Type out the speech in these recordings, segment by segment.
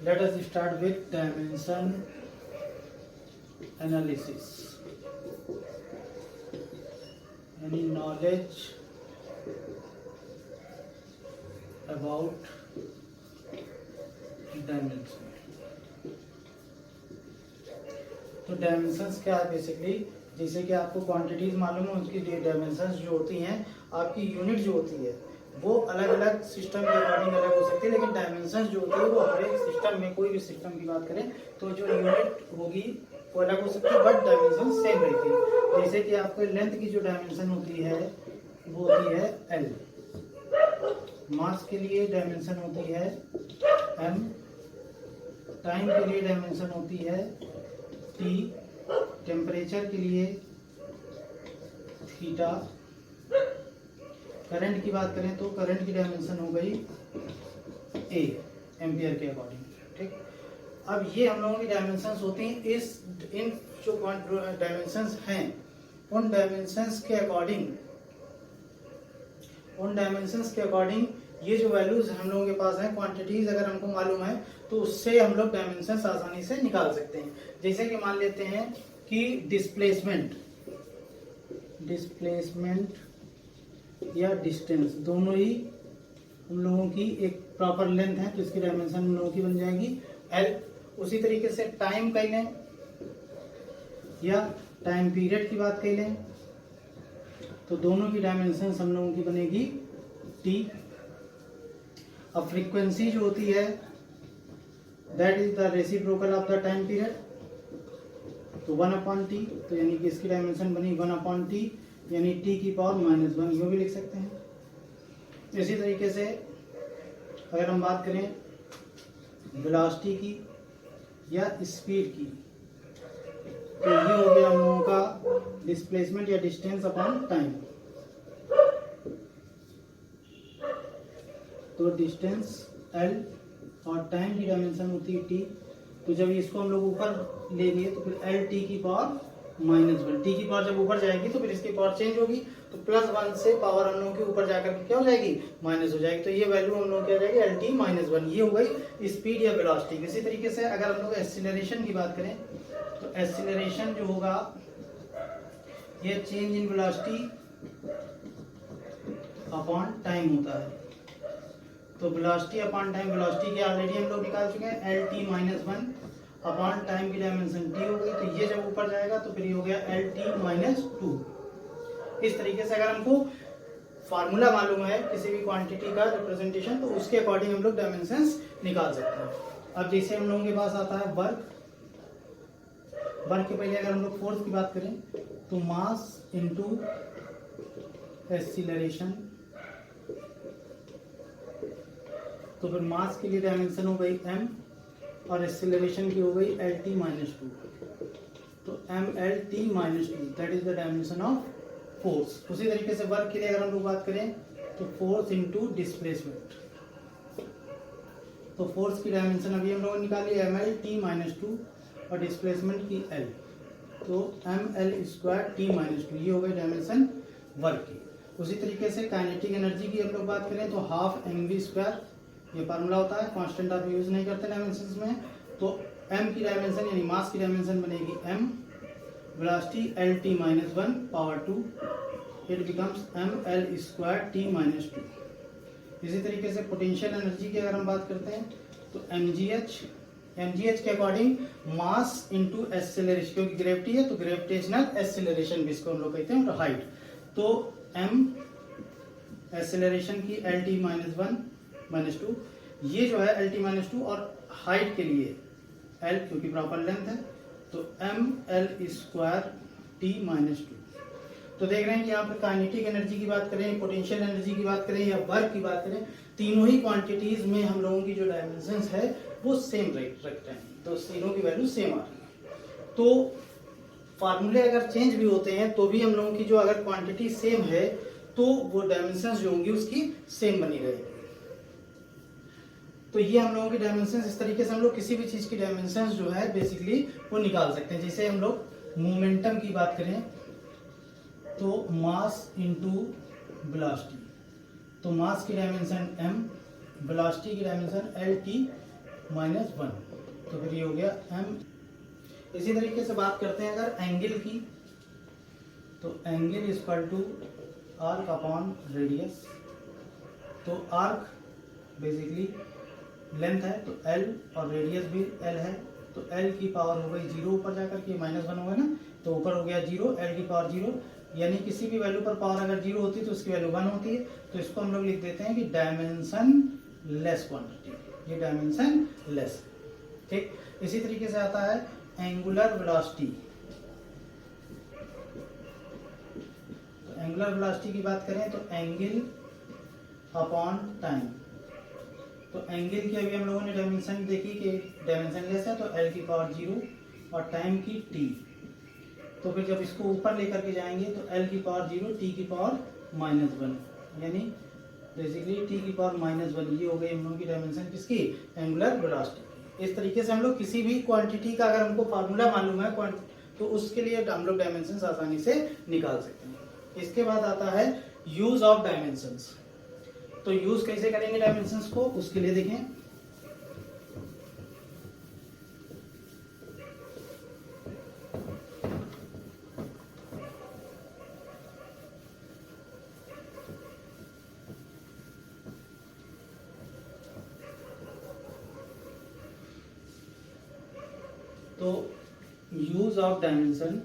Let us start with dimension analysis. Any knowledge about dimension. तो dimensions क्या है basically, जैसे कि आपको क्वांटिटीज मालूम है, उसकी डायमेंशंस जो होती हैं, आपकी यूनिट जो होती है वो अलग अलग सिस्टम के अकॉर्डिंग अलग हो सकती है, लेकिन डायमेंशंस जो होती है वो हर एक सिस्टम में, कोई भी सिस्टम की बात करें तो जो यूनिट होगी वो अलग हो सकती है, बट डायमेंशन सेम रहती है। जैसे कि आपके लेंथ की जो डायमेंशन होती है वो होती है एल, मास के लिए डायमेंशन होती है एम, टाइम के लिए डायमेंशन होती है टी, टेम्परेचर के लिए थीटा, करंट की बात करें तो करंट की डायमेंशन हो गई ए, एम्पियर के अकॉर्डिंग। ठीक, अब ये हम लोगों की डायमेंशंस होती हैं। इन जो डायमेंशंस हैं उन डायमेंशंस के अकॉर्डिंग ये जो वैल्यूज हम लोगों के पास हैं, क्वांटिटीज अगर हमको मालूम है तो उससे हम लोग डायमेंशंस आसानी से निकाल सकते हैं। जैसे कि मान लेते हैं कि डिस्प्लेसमेंट या डिस्टेंस दोनों ही हम लोगों की एक प्रॉपर लेंथ है, तो इसकी डायमेंशन हम लोगों की बन जाएगी एल। उसी तरीके से टाइम कर लें या टाइम पीरियड की बात कर लें तो दोनों की डायमेंशन हम लोगों की बनेगी टी। अब फ्रीक्वेंसी जो होती है that is the reciprocal of the time period, तो 1/t, तो यानी कि इसकी डायमेंशन बनी 1/t, यानी t की पावर -1, यो भी लिख सकते हैं। इसी तरीके से अगर हम बात करें वेलोसिटी की या स्पीड की, तो ये हो गया हम लोगों का डिस्प्लेसमेंट या डिस्टेंस अपॉन टाइम। तो डिस्टेंस एल और टाइम की डायमेंशन होती है टी, तो जब इसको हम लोग ऊपर लेंगे तो फिर एल टी की पावर -1, टी की पावर जब ऊपर जाएगी तो फिर इसकी पावर चेंज होगी, तो +1 से पावर हम लोगों के ऊपर जाकर के क्या हो जाएगी, माइनस हो जाएगी। तो ये वैल्यू हम लोग क्या हो जाएगी, एल टी -1, ये हो गई स्पीड या वेलोसिटी। इसी तरीके से अगर हम लोग एक्सीलरेशन की बात करें तो एक्सीलरेशन जो होगा ये change in velocity upon time होता है। तो वेलोसिटी अपॉन टाइम, वेलोसिटी की ऑलरेडी हम लोग निकाल चुके हैं, एल टी -1 अपॉन टाइम की डायमेंशन टी हो गई, तो ये जब ऊपर जाएगा तो फिर ये हो गया एल टी -2। इस तरीके से अगर हमको फार्मूला मालूम है किसी भी क्वांटिटी का रिप्रेजेंटेशन, तो उसके अकॉर्डिंग हम लोग डायमेंशंस निकाल सकते हैं। अब जैसे हम लोगों के पास आता है वर्क के पहले अगर हम लोग फोर्स की बात करें तो मास इनटू एक्सीलरेशन, तो फिर मास के लिए डायमेंशन हो गई m और एक्सीलरेशन की हो गई एल टी -2, तो mlt -2 that is the dimension of force. उसी तरीके से वर्क के लिए अगर हम लोग बात करें तो फोर्स इनटू डिस्प्लेसमेंट, तो फोर्स की डायमेंशन अभी हम लोगों ने निकाली mlt -2 और डिस्प्लेसमेंट की l, तो ml²t-2, ये हो गई डायमेंशन वर्क की। उसी तरीके से काइनेटिक एनर्जी की हम लोग बात करें तो 12mv², ये फार्मूला होता है, कांस्टेंट आप यूज नहीं करते डायमेंशंस में। तो m की डायमेंशन यानी मास की डायमेंशन बनेगी m, velocity lt -1 power 2, it becomes ml²t-2। इसी तरीके से पोटेंशियल एनर्जी की अगर हम बात करते हैं तो mgh के अकॉर्डिंग मास इनटू एक्सेलरेशन, क्योंकि ग्रेविटी है तो ग्रेविटेशनल एक्सेलरेशन भी इसको हम लोग कहते हैं, और हाइट। तो m एक्सेलरेशन की lt -1 -2, ये जो है lt -2, और हाइट के लिए l क्योंकि प्रॉपर लेंथ है तो ml²t-2। तो देख रहे हैं कि यहाँ पर काइनेटिक एनर्जी की बात करें, पोटेंशियल एनर्जी की बात करें या वर्क की बात करें, तीनों ही क्वांटिटीज में हम लोगों की जो डायमेंशंस है वो सेम रखते हैं, तो तीनों की वैल्यू सेम आ रही है। तो फार्मूले अगर चेंज भी होते हैं तो भी हम लोगों की जो अगर क्वांटिटी सेम है तो वो डायमेंशंस जो होंगी उसकी सेम बनी रहेगी। तो ये हम लोगों की डायमेंशंस, इस तरीके से हम लोग किसी भी चीज की डायमेंशंस जो है बेसिकली वो निकाल सकते हैं। जैसे हम लोग मोमेंटम की बात करें तो मास इनटू वेलोसिटी, तो मास की डायमेंशन m, वेलोसिटी की डायमेंशन lt -1, तो फिर ये हो गया m। इसी तरीके से बात करते हैं अगर एंगल की, तो angle equal to arc upon radius. तो आर्क बेसिकली लेंथ है तो l और रेडियस भी l है, तो l की पावर हो गई 0 ऊपर जाकर के -1 होगा ना, तो ऊपर हो गया 0, l की पावर 0, यानी किसी भी वैल्यू पर पावर अगर 0 होती है तो उसकी वैल्यू 1 होती है। तो इसको हम लोग लिख देते हैं कि डायमेंशन लेस क्वांटिटी, ये डायमेंशन लेस। ठीक, इसी तरीके से आता है एंगुलर वेलोसिटी। तो एंगुलर वेलोसिटी की बात करें तो एंगल अपॉन टाइम। तो एंगल की अभी हम लोगों ने डायमेंशन देखी कि डायमेंशन लेस है, तो l की पावर 0 और टाइम की t। तो फिर जब इसको ऊपर लेकर के जाएंगे तो l की पावर 0, t की पावर -1, यानी बेसिकली t की पावर -1, ये हो गई हम लोगों की डायमेंशन किसकी, एंगुलर वेलोसिटी। इस तरीके से हम लोग किसी भी क्वांटिटी का अगर हमको फार्मूला मालूम है तो उसके लिए हम लोग डायमेंशन आसानी से निकाल सकते हैं। इसके बाद आता है यूज ऑफ डायमेंशंस। तो यूज कैसे करेंगे डायमेंशंस को, उसके लिए देखें। तो यूज ऑफ डायमेंशन,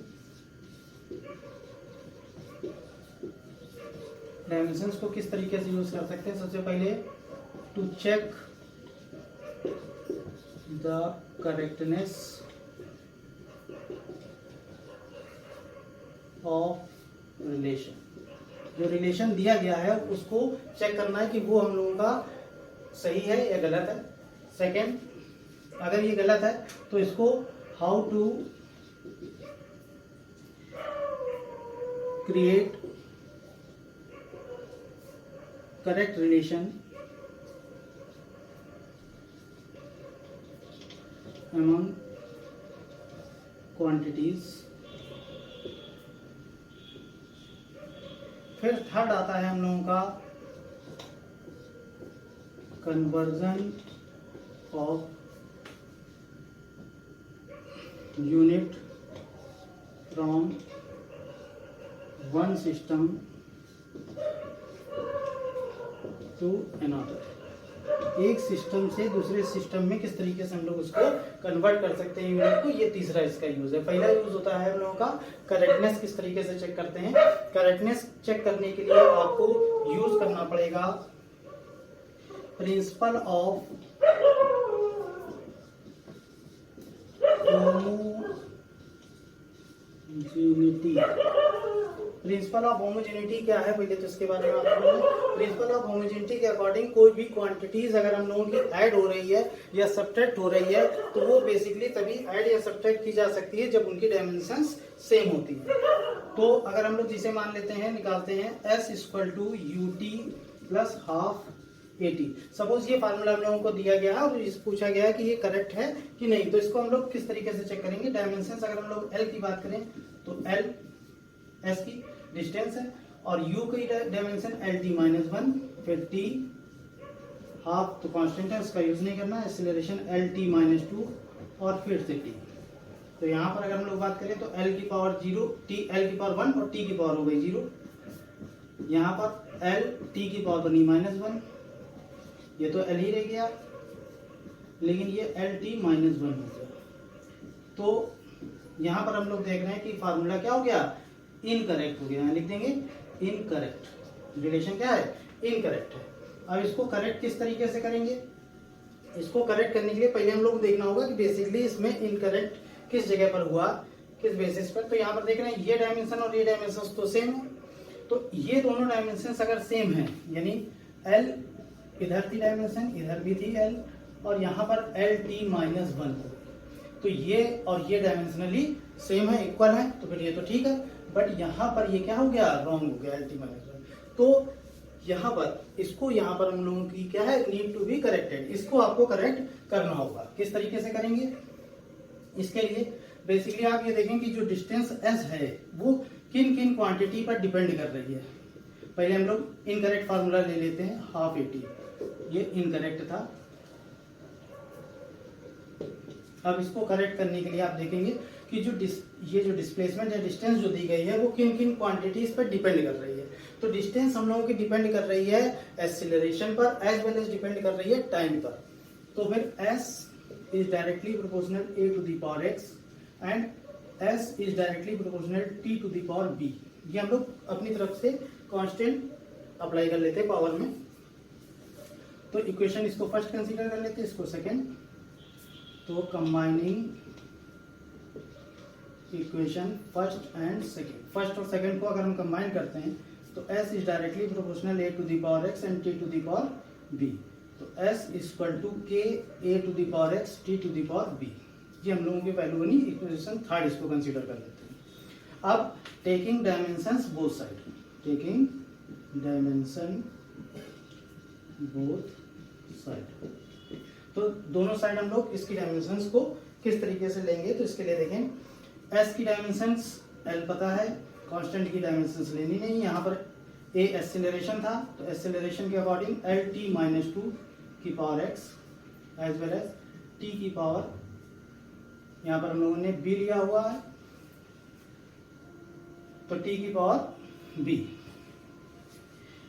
डायमेंशंस को किस तरीके से यूज कर सकते हैं। सबसे पहले to check the correctness of relation. जो रिलेशन दिया गया है उसको चेक करना है कि वो हम लोगों का सही है या गलत है। सेकंड, अगर ये गलत है तो इसको how to create correct relation among quantities। फिर थर्ड आता है हम लोगों का conversion of unit from one system to another. एक सिस्टम से दूसरे सिस्टम में किस तरीके से हम लोग उसको कन्वर्ट कर सकते हैं यूनिट को, ये तीसरा इसका यूज है। पहला यूज होता है हम लोगों का करेक्टनेस, किस तरीके से चेक करते हैं। करेक्टनेस चेक करने के लिए आपको यूज करना पड़ेगा principle of homogeneity. Principle of homogeneity क्या है, पहले तो इसके बारे में आपको बताऊं। प्रिंसिपल ऑफ होमोजेनिटी के अकॉर्डिंग कोई भी क्वांटिटीज अगर हम लोगों की ऐड हो रही है या सब्ट्रैक्ट हो रही है तो वो बेसिकली तभी ऐड या सब्ट्रैक्ट की जा सकती है जब उनकी डायमेंशंस सेम होती है। तो अगर हम लोग जिसे मान लेते हैं, निकालते हैं s equal to ut plus half at। Suppose ये फार्मूला हम लोगों को दिया गया है और पूछा गया है कि ये करेक्ट है कि नहीं, तो इसको हम लोग किस तरीके से चेक करेंगे। डायमेंशंस अगर हम लोग l की बात करें तो l s की डिस्टेंस है और u की डायमेंशन lt-1, फिर t हाफ तो कांस्टेंट है उसका यूज नहीं करना, एक्सीलरेशन lt-2 और फिर से t। तो यहाँ पर अगर हम लोग बात करें तो l की पावर 0, t l की पावर 1 और t की पावर हो गई 0। यहाँ पर l t की पावर बनी -1, ये तो l ही रह गया लेकिन ये lt-1 हो गया। तो यहाँ पर हम लोग देख रहे हैं कि फार्मूला क्या हो गया, इनकरेक्ट हो गया। लिख देंगे इनकरेक्ट, रिलेशन क्या है, इनकरेक्ट है। अब इसको करेक्ट किस तरीके से करेंगे, इसको करेक्ट करने के लिए पहले हम लोग देखना होगा कि बेसिकली इसमें इनकरेक्ट किस जगह पर हुआ, किस बेसिस पर। तो यहाँ पर देख रहे हैं ये डायमेंशन और ये डायमेंशन तो सेम है, तो ये दोनों डायमेंशन अगर सेम है यानी l इधर थी डायमेंशन, इधर भी थी l और यहाँ पर lt-1 तो ये और ये डायमेंशनली सेम है, इक्वल है, तो फिर ये तो ठीक है। बट यहाँ पर ये क्या हो गया, रॉन्ग हो गया lt-1। तो यहाँ पर इसको यहाँ पर हम लोगों की क्या है, नीड टू बी करेक्टेड, इसको आपको करेक्ट करना होगा। किस तरीके से करेंगे, इसके लिए बेसिकली आप ये देखें कि जो डिस्टेंस s है वो किन किन क्वांटिटी पर डिपेंड कर रही है। पहले हम लोग इनकरेक्ट फार्मूला ले लेते हैं, हाफ at, ये इनकरेक्ट था। अब इसको करेक्ट करने के लिए आप देखेंगे कि ये जो डिस्प्लेसमेंट या डिस्टेंस जो दी गई है वो किन किन क्वांटिटीज पर डिपेंड कर रही है। तो डिस्टेंस हम लोगों की डिपेंड कर रही है एक्सीलरेशन पर एज वेल एज डिपेंड कर रही है टाइम पर। तो फिर s is directly proportional a to the power x and s is directly proportional t to the power b। ये हम लोग अपनी तरफ से कांस्टेंट अप्लाई कर लेते हैं पावर में। तो इक्वेशन इसको फर्स्ट कंसीडर कर लेते हैं, इसको सेकंड। तो combining equation first and second, first और सेकंड को अगर हम कंबाइन करते हैं तो s is directly proportional a to the power x and t to the power b। तो s equal to k a to the power x t to the power b। ये हम लोगों की वैल्यू बनी equation third, इसको consider कर लेते हैं। अब taking dimensions both side, taking dimension both side, तो दोनों साइड हम लोग इसकी डायमेंशंस को किस तरीके से लेंगे। तो इसके लिए देखें, s की डायमेंशंस l पता है, कांस्टेंट की डायमेंशंस लेनी नहीं। यहाँ पर a एक्सेलरेशन था तो एक्सेलरेशन के अकॉर्डिंग l t माइनस 2 की power x as well as t की पावर, यहाँ पर हम लोगों ने b लिया हुआ है तो t की पावर b।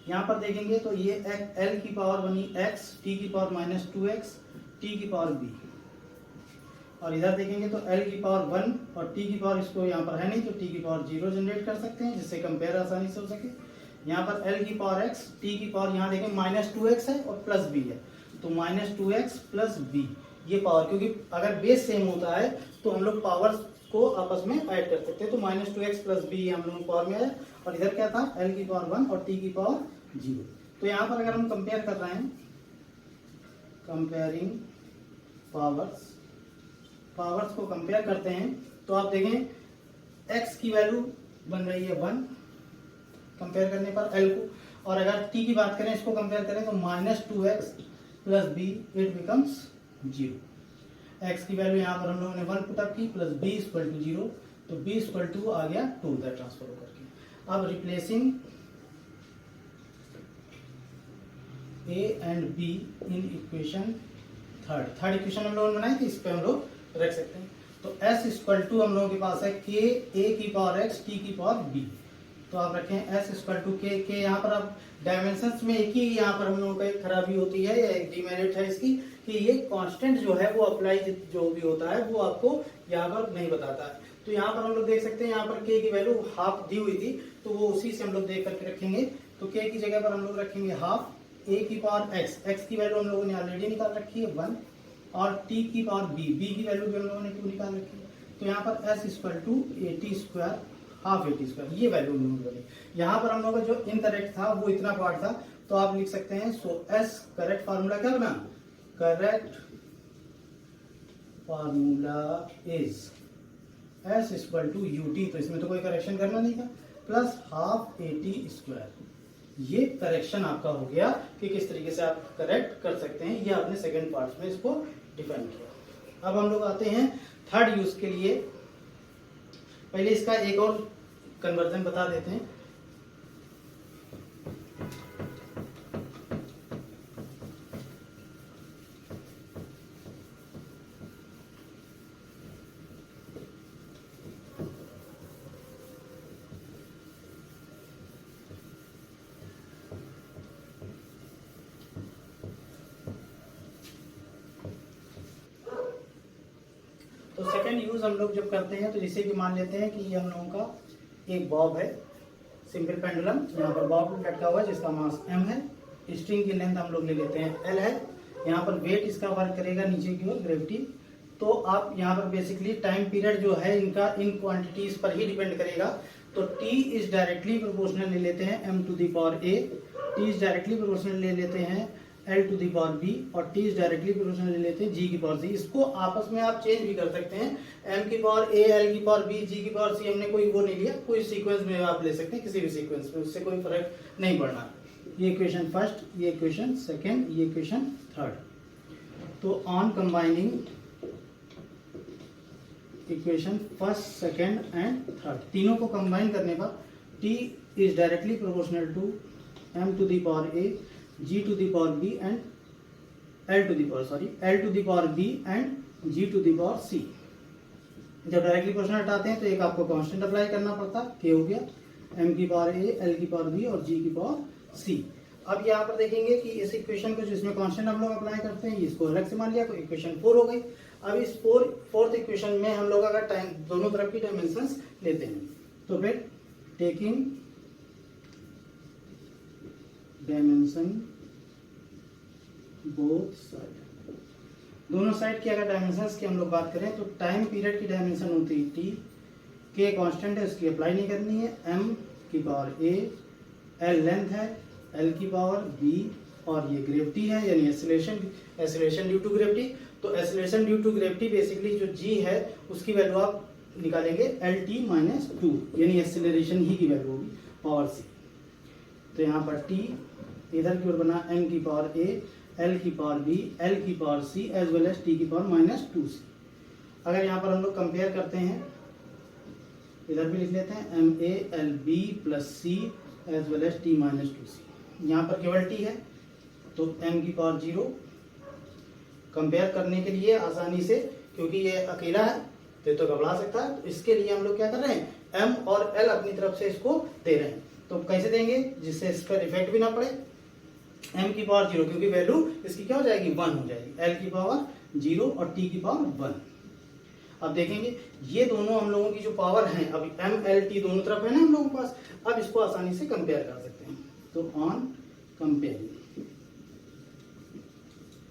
यहाँ पर देखेंगे तो ये l की पावर बनी x, t की पावर माइनस 2x, t की पावर b। और इधर देखेंगे तो l की पावर 1 और t की पावर इसको यहाँ पर है नहीं तो t की पावर 0 जनरेट कर सकते हैं जिससे कंपेयर आसानी से हो सके। यहाँ पर l की पावर x, t की पावर यहाँ देखें माइनस 2x है और प्लस b है तो माइनस 2x प्लस b ये पावर, क्योंकि अगर बेस सेम होता है तो हम लोग पावर को आपस में ऐड कर सकते हैं। तो माइनस 2x प्लस b हम लोग पावर में है और इधर क्या था l की पावर 1 और t की पावर 0। तो यहाँ पर अगर हम कंपेयर कर रहे हैं, कंपेयरिंग पावर्स को कंपेयर करते हैं तो आप देखें x की वैल्यू बन रही है 1 कंपेयर करने पर l को, और अगर t की बात करें इसको कंपेयर करें तो minus 2x plus b it becomes 0। x की वैल्यू यहाँ पर हम लोगों ने 1 पुटअप की प्लस b इक्वल टू 0 तो b इक्वल टू आ गया 2 इधर ट्रांसफर होकर के। अब replacing a and b in equation third equation हम लोगों ने बनाई थी, इस पे हम लोग रख सकते हैं। तो s इक्वल टू हम लोगों के पास है k a की पावर x t की पावर b। तो आप रखें s इक्वल टू k यहाँ पर आप डायमेंशंस में एक ही यहाँ पर हम लोगों को एक खराबी होती है या एक डिमेरिट है इसकी कि ये कांस्टेंट जो है वो अप्लाई जो भी होता है वो आपको यहाँ पर नहीं बताता है। तो यहाँ पर हम लोग देख सकते हैं यहाँ पर k की वैल्यू हाफ दी हुई थी तो वो उसी से हम लोग देख करके रखेंगे। तो k की जगह पर हम लोग रखेंगे हाफ a की पावर x की वैल्यू हम लोगों ने ऑलरेडी निकाल रखी है 1 और t की पावर b की वैल्यू भी हम लोगों ने 2 निकाल रखी है। तो यहाँ पर s equal to a square half a square ये वैल्यू हम लोगों ने। यहाँ पर हम लोगों का जो इनकरेक्ट था वो इतना पार्ट था तो आप लिख सकते हैं सो s करेक्ट फार्मूला क्या बना, correct formula is s equal to ut, तो इसमें तो कोई करेक्शन करना नहीं था, प्लस हाफ a स्क्वायर। ये करेक्शन आपका हो गया कि किस तरीके से आप करेक्ट कर सकते हैं, ये आपने सेकंड पार्ट में इसको डिफाइन किया। अब हम लोग आते हैं थर्ड यूज के लिए। पहले इसका एक और कन्वर्जन बता देते हैं। तो सेकंड यूज हम लोग जब करते हैं तो जैसे कि मान लेते हैं कि ये हम लोगों का एक बॉब है, सिंपल पेंडुलम, यहाँ पर बॉब लटका हुआ है जिसका मास m है, स्ट्रिंग की लेंथ हम लोग ले लेते हैं l है, यहाँ पर वेट इसका वर्क करेगा नीचे की ओर ग्रेविटी। तो आप यहाँ पर बेसिकली टाइम पीरियड जो है इनका इन क्वांटिटीज पर ही डिपेंड करेगा। तो t इज डायरेक्टली प्रोपोर्शनल ले लेते हैं m to the power a, t is directly proportional ले लेते हैं l to the power b और t इज डायरेक्टली प्रोपोर्शनल ले लेते हैं g की पावर c। इसको आपस में आप चेंज भी कर सकते हैं, m की पावर a, l की पावर b, g की पावर c हमने कोई वो नहीं लिया, कोई सीक्वेंस में आप ले सकते हैं किसी भी सीक्वेंस में, उससे कोई फर्क नहीं पड़ना। ये इक्वेशन फर्स्ट, ये इक्वेशन सेकेंड, ये इक्वेशन थर्ड। तो on combining equation first second and third, तीनों को कंबाइन करने पर t is directly proportional to m to the power a, g to the power b and l to the power b and g⁻c। जब directly question हटाते हैं तो एक आपको कांस्टेंट अप्लाई करना पड़ता, k हो गया, m⁻a, l⁻b और g⁻c। अब यहाँ पर देखेंगे कि इस इक्वेशन को जिसमें कांस्टेंट हम लोग अप्लाई करते हैं इसको अलग से मान लिया, तो इक्वेशन 4 हो गई। अब इस फोर्थ इक्वेशन में हम लोग अगर टाइम दोनों तरफ की डायमेंशंस लेते हैं तो फिर टेकिंग डायमेंशन बोथ साइड, दोनों साइड की अगर डायमेंशंस की हम लोग बात करें तो टाइम पीरियड की डायमेंशन होती है t, k कांस्टेंट है उसकी अप्लाई नहीं करनी है, m⁻a, l लेंथ है, l⁻b और ये ग्रेविटी है यानी एक्सीलरेशन ड्यू टू ग्रेविटी। तो acceleration due to gravity basically जो g है उसकी वैल्यू आप निकालेंगे lt-2 यानी एक्सीलरेशन ही की वैल्यू होगी पावर c। तो यहाँ पर t इधर की ओर बना m⁻a, l⁻b, l⁻c as well as t⁻-2c। अगर यहाँ पर हम लोग कंपेयर करते हैं इधर भी लिख लेते हैं m⁻a⁻b + c as well as t-2c। यहाँ पर केवल t है तो m⁻0 कंपेयर करने के लिए आसानी से, क्योंकि ये अकेला है तो घबरा सकता है, तो इसके लिए हम लोग क्या कर रहे हैं m और l अपनी तरफ से इसको दे रहे हैं। तो कैसे देंगे जिससे इस पर इफेक्ट भी ना पड़े, m⁻0 क्योंकि वैल्यू इसकी क्या हो जाएगी 1 हो जाएगी, l⁻0 और t⁻1। अब देखेंगे ये दोनों हम लोगों की जो पावर है अभी m l t दोनों तरफ है ना हम लोगों के पास, अब इसको आसानी से कंपेयर कर सकते हैं। तो ऑन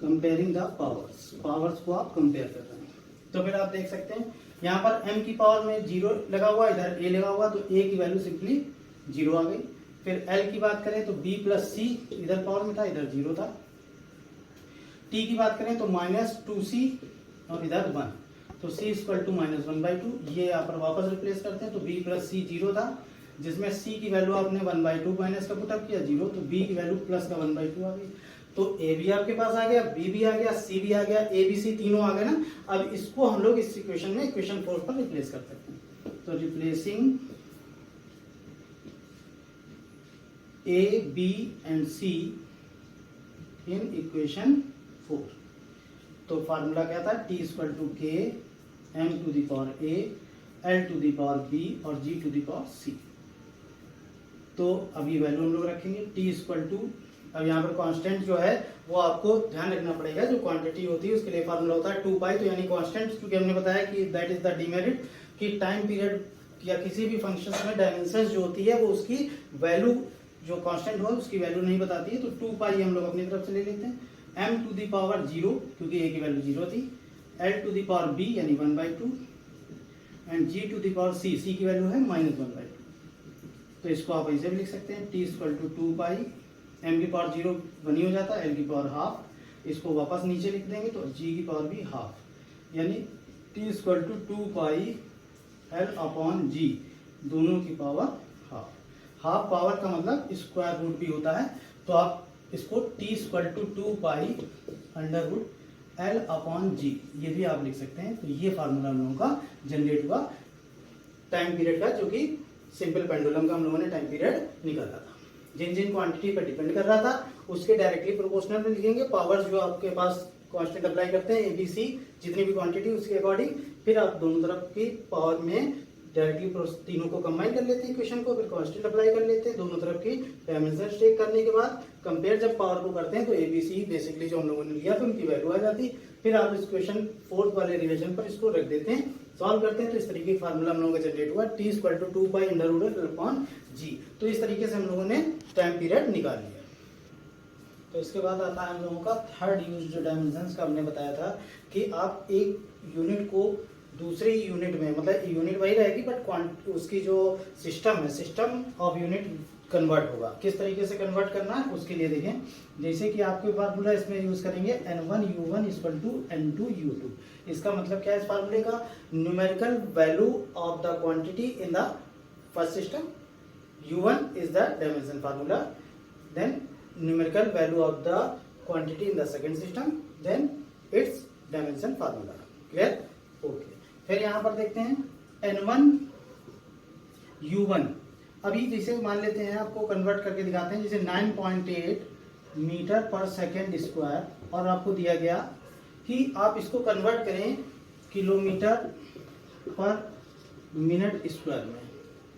कंपेयरिंग द पावर्स को आप कंपेयर कर रहे हैं तो फिर आप देख सकते हैं यहाँ पर m की पावर में 0 लगा हुआ, इधर a लगा हुआ, तो a की वैल्यू सिंपली 0 आ गई। फिर l की बात करें तो b + c इधर पावर में था, इधर 0 था। t की बात करें तो -2c और इधर 1, तो c = -1/2। ये यहाँ पर वापस रिप्लेस करते हैं तो b + c 0 था, जिसमें c की वैल्यू आपने 1/2 माइनस का पुटअप किया 0, तो b की वैल्यू प्लस का 1/2 आ गई। तो a भी आपके पास आ गया, b भी आ गया, c भी आ गया, a b c तीनों आ गए ना। अब इसको हम लोग इस इक्वेशन में इक्वेशन 4 पर रिप्लेस कर सकते हैं। तो replacing a b and c in equation 4, तो फार्मूला क्या था t = k m⁻a l⁻b और g⁻c। तो अभी वैल्यू हम लोग रखेंगे t = अब यहाँ पर कांस्टेंट जो है वो आपको ध्यान रखना पड़ेगा, जो क्वांटिटी होती है उसके लिए फार्मूला होता है 2π। तो यानी कांस्टेंट क्योंकि हमने बताया कि दैट इज द डिमेरिट कि टाइम पीरियड या किसी भी फंक्शन में डायमेंशन जो होती है वो उसकी वैल्यू जो कांस्टेंट हो उसकी वैल्यू नहीं बताती है। तो 2π हम लोग अपनी तरफ से ले लेते हैं, m⁻0 क्योंकि a की वैल्यू 0 थी, l⁻b यानी 1/2 एंड g⁻c, c की वैल्यू है -1/2। तो इसको आप ऐसे भी लिख सकते हैं t = 2π, m⁻0 1 ही हो जाता है, l⁻½ इसको वापस नीचे लिख देंगे तो g⁻b ½ यानी t = 2π l/g दोनों की पावर हाफ पावर का मतलब स्क्वायर रूट भी होता है। तो आप इसको t = 2π √l/g ये भी आप लिख सकते हैं। तो ये फार्मूला हम लोगों का जनरेट हुआ टाइम पीरियड का, जो कि सिंपल पेंडुलम का हम लोगों ने टाइम पीरियड निकाला था। जिन जिन क्वांटिटी पर डिपेंड कर रहा था उसके डायरेक्टली प्रोपोर्शनल में लिखेंगे, पावर जो आपके पास कांस्टेंट अप्लाई करते हैं ABC जितनी भी क्वांटिटी उसके अकॉर्डिंग, फिर आप दोनों तरफ की पावर में डायरेक्टली तीनों को कंबाइन कर लेते हैं इक्वेशन को, फिर कांस्टेंट अप्लाई कर लेते हैं, दोनों तरफ की डायमेंशन चेक करने के बाद कंपेयर जब पावर को करते हैं तो ABC बेसिकली जो हम लोगों ने लिया था उनकी वैल्यू आ जाती। फिर आप इस क्वेश्चन 4 वाले रिविजन पर इसको रख देते हैं, सॉल्व करते हैं, तो इस तरीके का फार्मूला हम लोगों का जनरेट हुआ t = 2π √l/g। तो इस तरीके से हम लोगों ने टाइम पीरियड निकाल लिया। तो इसके बाद आता है हम लोगों का थर्ड यूज, जो डायमेंशंस का हमने बताया था कि आप एक यूनिट को दूसरे यूनिट में, मतलब यूनिट वही रहेगी बट उसकी जो सिस्टम है, सिस्टम ऑफ यूनिट कन्वर्ट होगा। किस तरीके से कन्वर्ट करना है उसके लिए देखें, जैसे कि आपके फार्मूला इसमें यूज करेंगे n1u1 = n2u2। इसका मतलब क्या है इस फार्मूले का, numerical value of the quantity in the first system, u1 is the dimension formula, then numerical value of the quantity in the second system, then its dimension formula. Clear? Okay. फिर यहाँ पर देखते हैं n1 u1। अभी जैसे मान लेते हैं, आपको कन्वर्ट करके दिखाते हैं, जैसे 9.8 मीटर पर सेकेंड स्क्वायर और आपको दिया गया कि आप इसको कन्वर्ट करें किलोमीटर पर मिनट स्क्वायर में,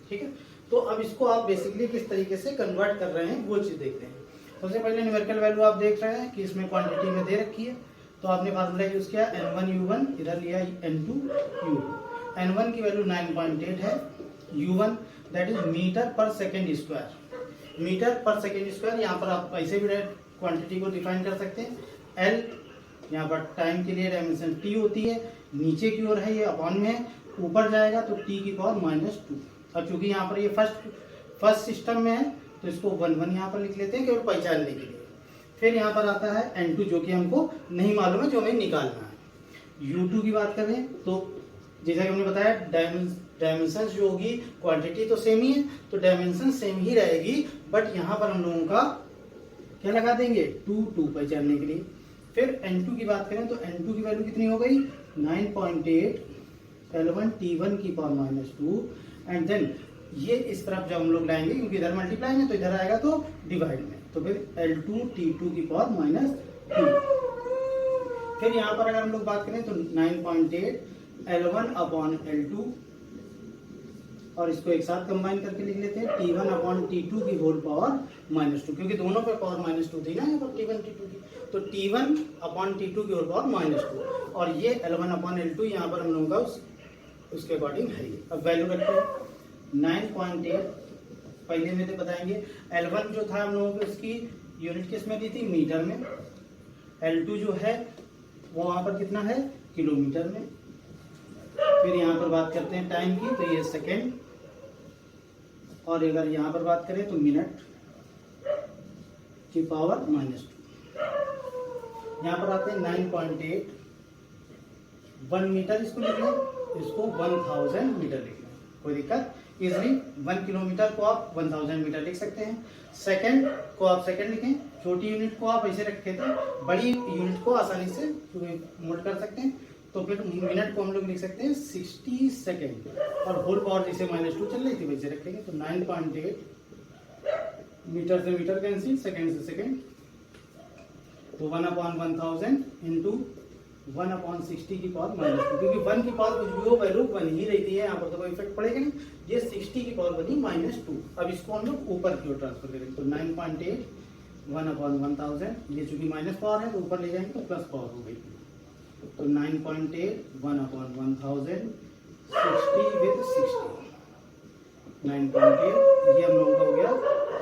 ठीक है। तो अब इसको आप बेसिकली किस तरीके से कन्वर्ट कर रहे हैं वो चीज़ देखते हैं। सबसे पहले न्यूमेरिकल वैल्यू आप देख रहे हैं कि इसमें क्वांटिटी में दे रखी है, तो आपने फार्मूला यूज किया N1U1, इधर लिया N2U2। N1 की वैल्यू 9.8 है, U1 दैट इज मीटर पर सेकेंड स्क्वायर। मीटर पर सेकेंड स्क्वायर यहाँ पर आप ऐसे भी क्वांटिटी को डिफाइन कर सकते हैं। L यहाँ पर टाइम के लिए डायमेंशन T होती है, नीचे की ओर है ये अपॉन में है, ऊपर जाएगा तो T की पावर -2। और चूंकि यहाँ पर ये फर्स्ट सिस्टम में है तो इसको 1 यहाँ पर लिख लेते हैं केवल पहचानने के लिए। फिर यहाँ पर आता है N2 जो कि हमको नहीं मालूम है, जो हमें निकालना है। U2 की बात करें तो जैसा कि हमने बताया डायमेंशन जो होगी, क्वांटिटी तो सेम ही है तो डायमेंशन सेम ही रहेगी, बट यहाँ पर हम लोगों का क्या लगा देंगे 2 पहचानने के लिए। फिर N2 की बात करें तो N2 की वैल्यू कितनी हो गई 9.8 L1 T1 की पावर -2 एंड देन ये इस तरफ जब हम लोग लाएंगे क्योंकि इधर मल्टीप्लाई में तो इधर आएगा तो डिवाइड में, तो फिर L2 T2 की पावर -2। फिर यहाँ पर अगर हम लोग बात करें तो 9.8 L1 अपॉन L2 और इसको एक साथ कंबाइन करके लिख लेते हैं T1 अपॉन T2 की होल पावर -2, क्योंकि दोनों पे पावर -2 थी ना यहाँ पर T1 T2 की, तो T1 अपॉन T2 की होल पावर -2 और ये L1 अपॉन L2 यहाँ पर हम लोगों का उसके अकॉर्डिंग है। अब वैल्यू रखते हैं 9.8 पहले में तो बताएंगे। L1 जो था हम लोगों को इसकी यूनिट किस में दी थी मीटर में, L2 जो है वो वहाँ पर कितना है किलोमीटर में। फिर यहाँ पर बात करते हैं टाइम की तो ये सेकेंड, और अगर यहाँ पर बात करें तो मिनट की पावर -2। यहाँ पर आते हैं 9.8 1 मीटर, इसको लिख लें, इसको 1000 मीटर लिख लें, कोई दिक्कत इजली। 1 किलोमीटर को आप 1000 मीटर लिख सकते हैं। सेकंड को आप सेकंड लिखें, छोटी यूनिट को आप ऐसे रखे थे, बड़ी यूनिट को आसानी से नोट कर सकते हैं। तो फिर मिनट को हम लोग लिख सकते हैं 60 सेकेंड, और होल पावर जैसे -2 चल रही थी वैसे रखेंगे तो 9.8 मीटर से मीटर कैंसिल, सेकेंड से सेकेंड, तो 1/1000 इंटू 1/60 की पावर -2, क्योंकि 1 की पावर कुछ भी हो वैल्यू 1 ही रहती है, यहाँ पर तो कोई इफेक्ट पड़ेगा नहीं। ये 60 की पावर बनी -2। अब इसको हम लोग ऊपर की ओर ट्रांसफर करेंगे तो 9.8 1/1000, ये चूंकि माइनस पावर है तो ऊपर ले जाएंगे तो प्लस पावर हो गई, तो 9.8 1/1000 60 विद 60 9.8, ये हम लोगों का हो गया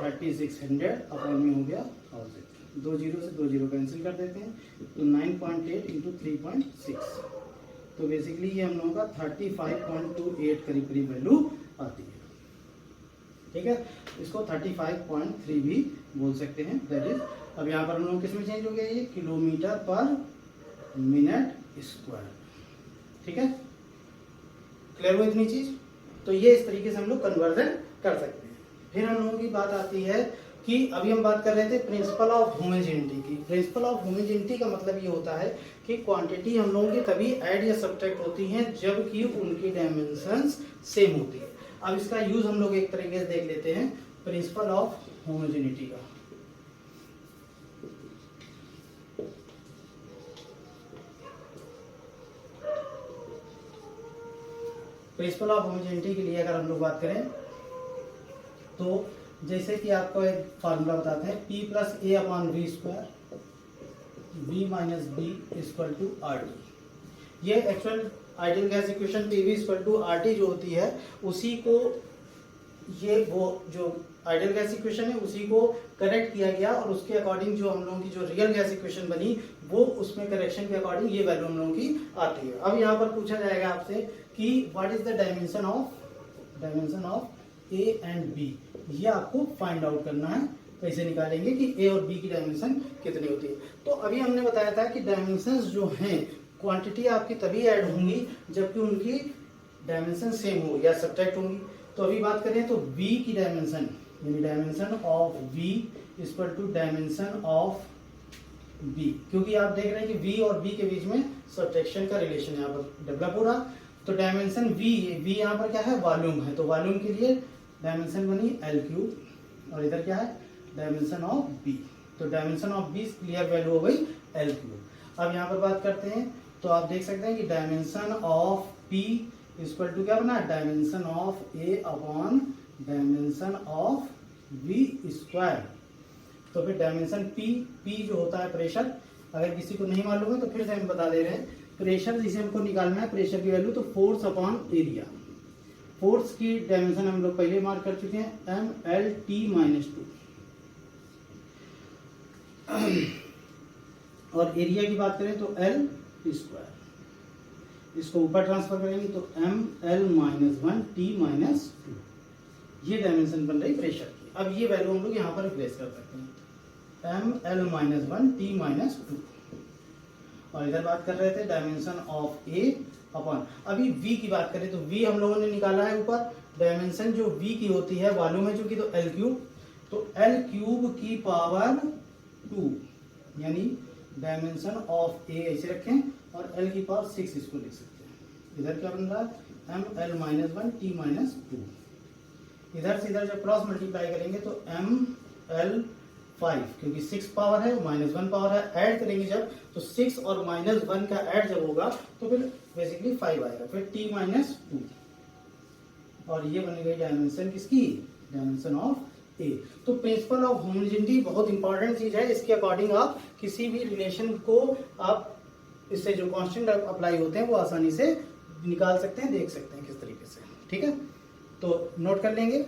3600 अपॉन में हो गया 1000, 2 जीरो से 2 जीरो कैंसिल कर देते हैं तो 9.8 इंटू 3.6, तो बेसिकली ये हम लोगों का 35.28 करीब करीब वैल्यू आती है, ठीक है। इसको 35.3 भी बोल सकते हैं, दैट इज। अब यहाँ पर हम लोग किस में चेंज हो गया, ये किलोमीटर पर मिनट स्क्वायर, ठीक है। क्लियर हो इतनी चीज, तो ये इस तरीके से हम लोग कन्वर्जन कर सकते हैं। फिर हम लोगों की बात आती है कि अभी हम बात कर रहे थे प्रिंसिपल ऑफ होमोजेनिटी की। प्रिंसिपल ऑफ होमोजेनिटी का मतलब ये होता है कि क्वांटिटी हम लोगों की तभी ऐड या सब्ट्रैक्ट होती हैं जबकि उनकी डायमेंशंस सेम होती है। अब इसका यूज हम लोग एक तरीके से देख लेते हैं प्रिंसिपल ऑफ होमोजेनिटी का। प्रिंसिपल ऑफ होमोजेनिटी के लिए अगर हम लोग बात करें तो जैसे कि आपको एक फार्मूला बताते हैं P plus A upon V square V minus B equal to R T. ये actual ideal gas equation PV equal to R T जो होती है उसी को, ये वो जो आइडियल गैस इक्वेशन है उसी को करेक्ट किया गया और उसके अकॉर्डिंग जो हम लोगों की जो रियल गैस इक्वेशन बनी वो उसमें करेक्शन के अकॉर्डिंग ये वैल्यू हम लोगों की आती है। अब यहाँ पर पूछा जाएगा आपसे कि what is the dimension of A and B, ये आपको फाइंड आउट करना है। कैसे निकालेंगे कि ए और बी की डायमेंशन कितनी होती है। तो अभी हमने बताया था कि डायमेंशंस जो हैं क्वांटिटी आपकी तभी ऐड होंगी जबकि उनकी डायमेंशन सेम हो या सब्ट्रैक्ट होंगी। तो अभी बात करें तो v की डायमेंशन यानी dimension of v equal to dimension of b, क्योंकि आप देख रहे हैं कि v और b के बीच में सब्ट्रैक्शन का रिलेशन यहाँ पर डेवलप हो रहा। तो डायमेंशन v यहाँ पर क्या है वॉल्यूम है, तो वॉल्यूम के लिए डायमेंशन बनी L3 और इधर क्या है डायमेंशन ऑफ b, तो dimension of b clear value हो गई L3। अब यहाँ पर बात करते हैं तो आप देख सकते हैं कि dimension of P equal to क्या बना, dimension of A upon dimension of V square. तो फिर डायमेंशन P जो होता है प्रेशर, अगर किसी को नहीं मालूम है तो फिर से हम बता दे रहे हैं, प्रेशर जिसे हमको निकालना है प्रेशर की वैल्यू, तो फोर्स अपॉन एरिया। फोर्स की डायमेंशन हम लोग पहले मार्क कर चुके हैं, MLT-2 और एरिया की बात करें तो L स्क्वायर। इसको ऊपर ट्रांसफर करेंगे तो ML-1T-2, ये डायमेंशन बन रही प्रेशर की। अब ये वैल्यू हम लोग यहाँ पर रिप्लेस कर सकते हैं, ML-1T-2। और इधर बात कर रहे थे डायमेंशन ऑफ A अपॉन, अभी V की बात करें तो V हम लोगों ने निकाला है ऊपर, डायमेंशन जो V की होती है वॉल्यूम है चूंकि, तो L3, तो L3 की पावर 2, यानी डायमेंशन ऑफ A ऐसे रखें और L की पावर 6 इसको लिख सकते हैं। इधर क्या बन रहा है, ML-1T-2। इधर से इधर जब क्रॉस मल्टीप्लाई करेंगे तो ML5, क्योंकि 6 पावर है -1 पावर है, ऐड करेंगे जब तो 6 और -1 का ऐड जब होगा तो फिर बेसिकली 5 आएगा, फिर T-2, और ये बन गई डायमेंशन किसकी, डायमेंशन ऑफ A। तो प्रिंसिपल ऑफ होमोजेनिटी बहुत इंपॉर्टेंट चीज है, इसके अकॉर्डिंग आप किसी भी रिलेशन को आप इससे जो कांस्टेंट अप्लाई होते हैं वो आसानी से निकाल सकते हैं, देख सकते हैं किस तरीके से। ठीक है, तो नोट कर लेंगे।